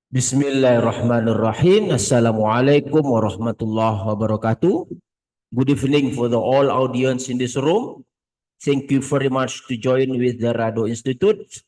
Bismillahirrahmanirrahim. Assalamualaikum warahmatullahi wabarakatuh. Good evening for the all audience in this room. Thank you very much to join with the Rado Institute.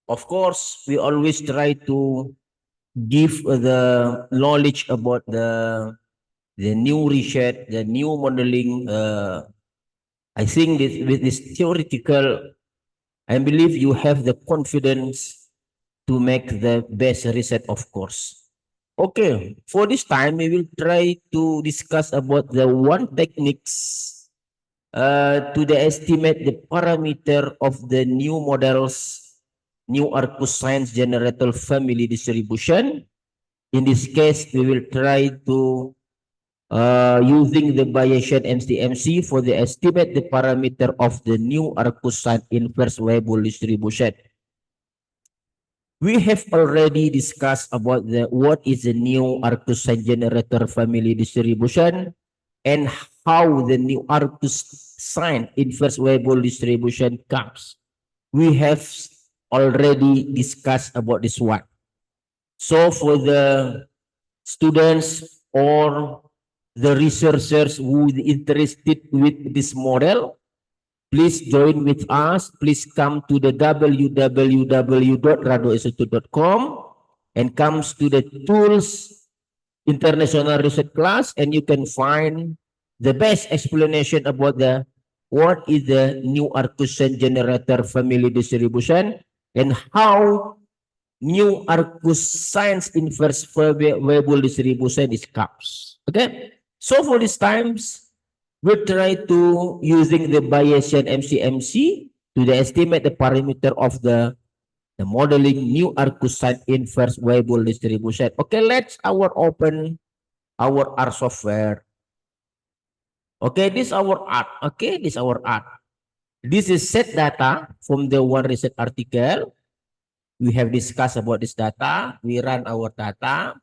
Of course, we always try to give the knowledge about the new research, the new modeling. I think this, with this theoretical, I believe you have the confidence to make the best research, of course. Okay, for this time we will try to discuss about the one techniques to the estimate the parameter of the new models, new Arcus science generator family distribution. In this case, we will try to using the Bayesian MCMC for the estimate the parameter of the new Arcus science inverse Weibull distribution. We have already discussed about what is the new Arcus generator family distribution and how the new Arcus sign inverse Weibull distribution comes. We have already discussed about this one. So for the students or the researchers who are interested with this model, please join with us. Please come to the www.radoinstitute.com and comes to the tools international research class, and you can find the best explanation about what is the new Arcus generator family distribution and how new Arcus science inverse Weibull distribution is comes. Okay, so for these times, we try to using the Bayesian MCMC to estimate the parameter of the modeling new Arcus sine inverse Weibull distribution. Okay, let's open our R software. Okay, this our art. Okay, this our art. This is set data from the one research article. We have discussed about this data. We run our data.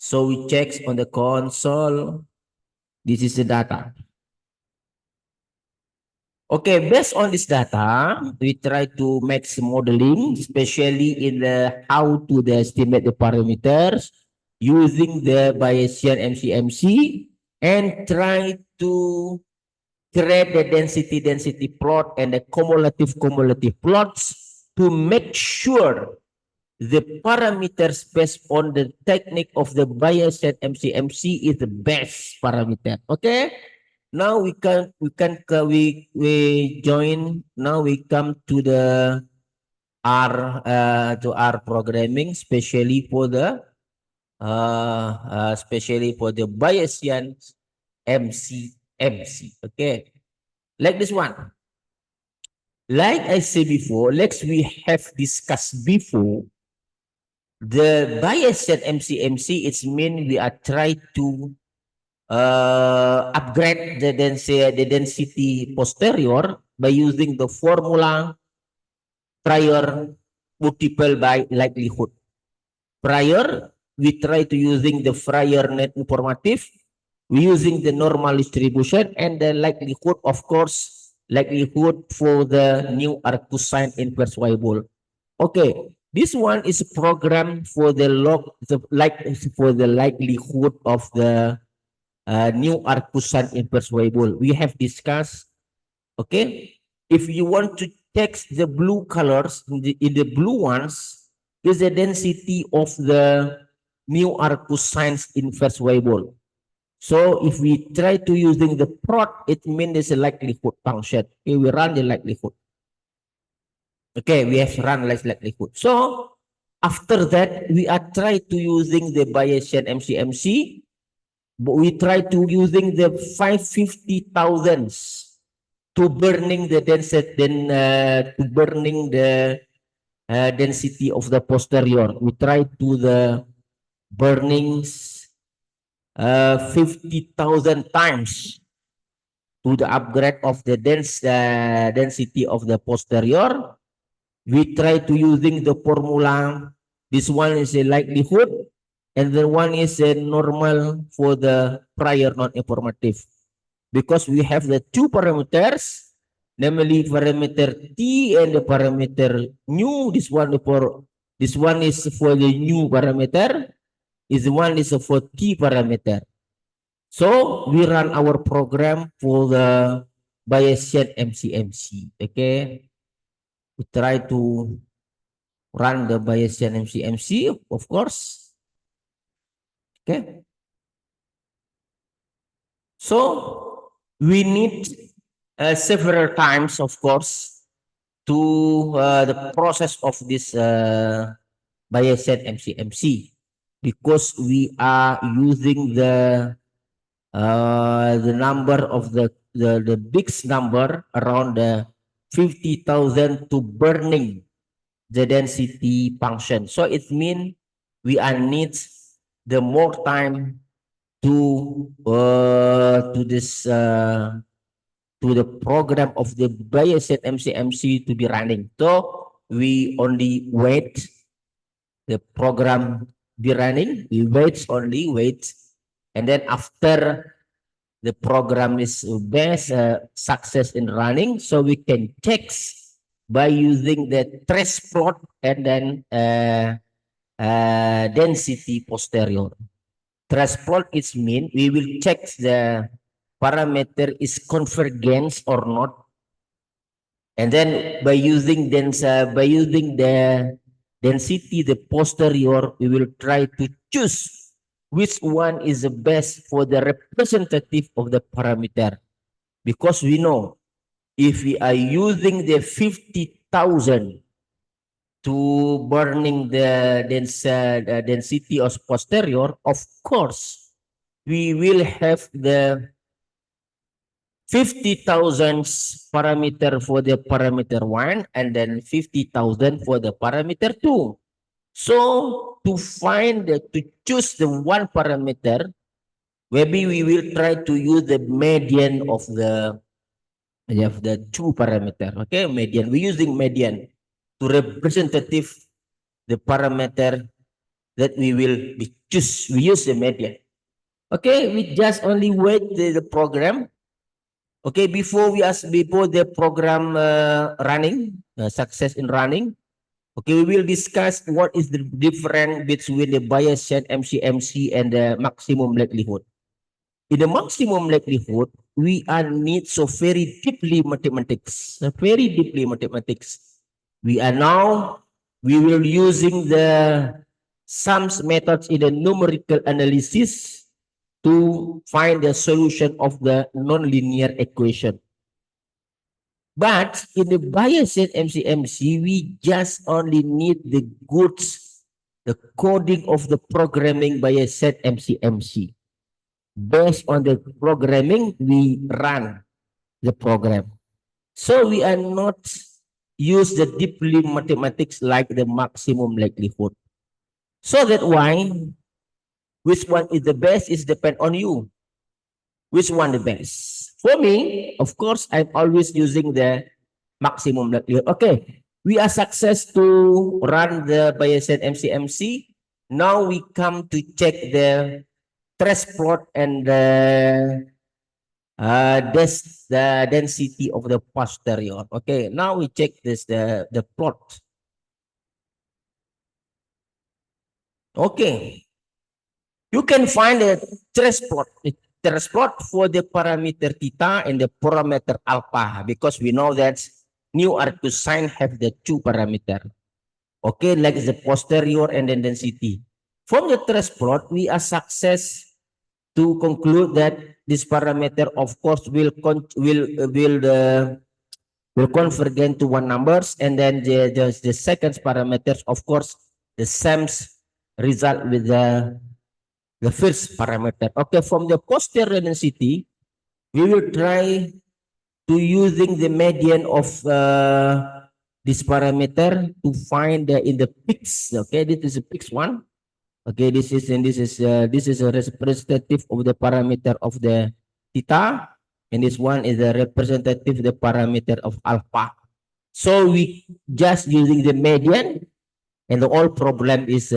So we check on the console. This is the data. Okay, based on this data, we try to make some modeling, especially in the how to estimate the parameters using the Bayesian MCMC, and try to create the density plot and the cumulative plots to make sure the parameters based on the technique of the Bayesian MCMC is the best parameter. Okay, now we join. Now we come to the R programming, especially for the Bayesian MCMC. Okay, like this one. Like I said before, we have discussed before. The Bayesian MCMC, it's mean we are trying to upgrade the density posterior by using the formula prior multiple by likelihood. Prior, we try to using the prior net informative, we using the normal distribution, and the likelihood, of course, likelihood for the new Arcus sine inverse Weibull. Okay, this one is programmed for the likelihood of the new Arcus sine inverse Weibull. We have discussed. Okay, if you want to text the blue colors in the blue ones is the density of the new Arcus sine inverse Weibull. So if we try to using the prot, it means it's a likelihood function. Okay, we run the likelihood. Okay, we have run likelihood. So after that, we are try to using the Bayesian MCMC, but we try to using the 550,000 to burning the density, to burning the density of the posterior. We try to the burnings 50,000 times to the upgrade of the density of the posterior. We try to using the formula. This one is a likelihood, and the one is a normal for the prior non-informative. Because we have the two parameters, namely parameter T and the parameter nu. This one for This one is for the new parameter. This one is for T parameter. So we run our program for the Bayesian MCMC. Okay, we try to run the Bayesian MCMC, of course. Okay, so we need several times, of course, to the process of this Bayesian MCMC, because we are using the number of the biggest number around the 50,000 to burning the density function. So it means we are needs the more time to this to the program of the Bayesian MCMC to be running. So we only wait the program be running. We wait, and then after the program is best success in running, so we can check by using the trace plot and then density posterior. Trace plot is mean we will check the parameter is convergence or not, and then by using the density the posterior, we will try to choose which one is the best for the representative of the parameter, because we know if we are using the 50,000 to burning the density of posterior, of course we will have the 50,000 parameter for the parameter 1 and then 50,000 for the parameter 2. So to choose the one parameter, maybe we will try to use the median of the two parameter. Okay, median. We're using median to representative the parameter that we will choose. We use the median. Okay, we just only wait the program. Okay, before the program running, success in running. Okay, we will discuss what is the difference between the Bayesian MCMC and the maximum likelihood. In the maximum likelihood, we are need so very deeply mathematics. We will using the sums methods in the numerical analysis to find the solution of the nonlinear equation. But in the Bayesian MCMC, we just only need the coding of the programming Bayesian MCMC. Based on the programming, we run the program. So we are not use the deeply mathematics like the maximum likelihood. So that why which one is the best is depend on you. Which one the best? For me, of course, I'm always using the maximum likelihood. Okay, we are success to run the Bayesian MCMC. Now we come to check the trace plot and the density of the posterior. Okay, now we check this the plot. Okay, you can find the trace plot. Trace plot for the parameter theta and the parameter alpha, because we know that new arccosine have the two parameter. Okay, like the posterior and then density. From the trace plot, we are success to conclude that this parameter, of course, will convergent to one numbers, and then the second parameters, of course, the same result with the first parameter. Okay, from the posterior density, we will try to using the median of this parameter to find in the peaks. Okay, this is a peaks one. Okay, this is a representative of the parameter of the theta, and this one is a representative of the parameter of alpha. So we just using the median, and the whole problem is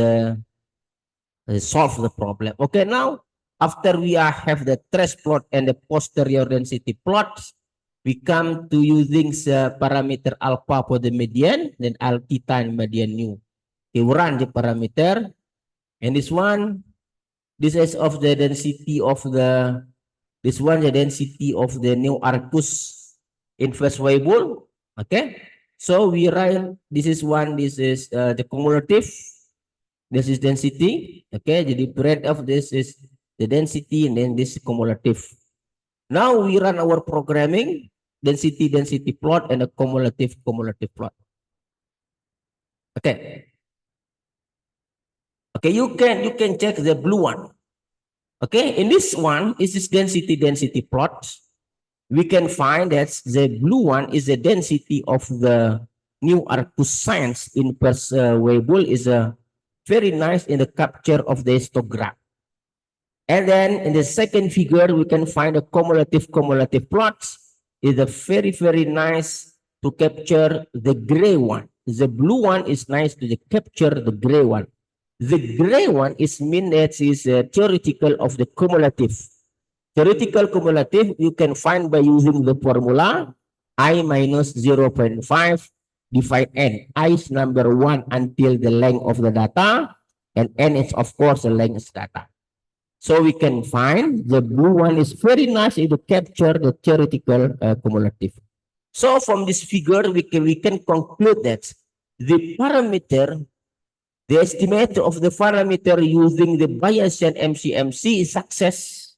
solve the problem. Okay, now after we have the trace plot and the posterior density plots, we come to using the parameter alpha for the median, then theta and median new. Okay, we run the parameter, and this one, this is of the density of the, this one the density of the new Arcus inverse variable. Okay, so we write this is one, this is the cumulative, this is density. Okay, jadi breadth of this is the density, and then this is cumulative. Now we run our programming, density plot and a cumulative plot. Okay. Okay, you can check the blue one. Okay, in this one is this density plot. We can find that the blue one is the density of the new Arcus science inverse variable is very nice in the capture of the histogram. And then in the second figure, we can find a cumulative plot is a very nice to capture the gray one. The blue one is nice to capture the gray one. The gray one is mean that is theoretical of the cumulative. Theoretical cumulative you can find by using the formula I minus 0.5 divide n. I is number 1 until the length of the data, and n is of course the length data. So we can find the blue one is very nice to capture the theoretical cumulative. So from this figure we can conclude that the parameter, the estimate of the parameter using the Bayesian MCMC is success.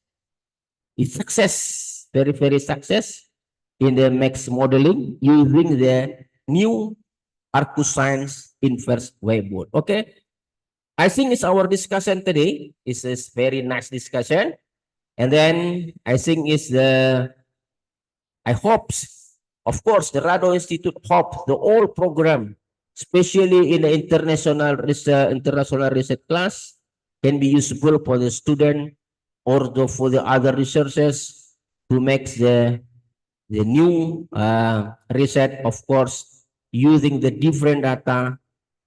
It's success, very success in the max modeling using the new Arcus science inverse variable. Okay, I think it's our discussion today. It's a very nice discussion, and then I think it's the, I hope, of course, the Rado Institute hope the whole program, especially in the international research class, can be useful for the student or for the other researchers to make the new research, of course, using the different data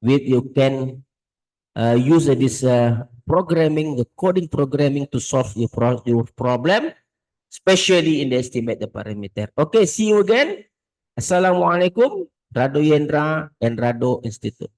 with you can use this programming, the coding programming to solve your problem, especially in the estimate the parameter. Okay, see you again. Assalamualaikum, Rado Yendra and Rado Institute.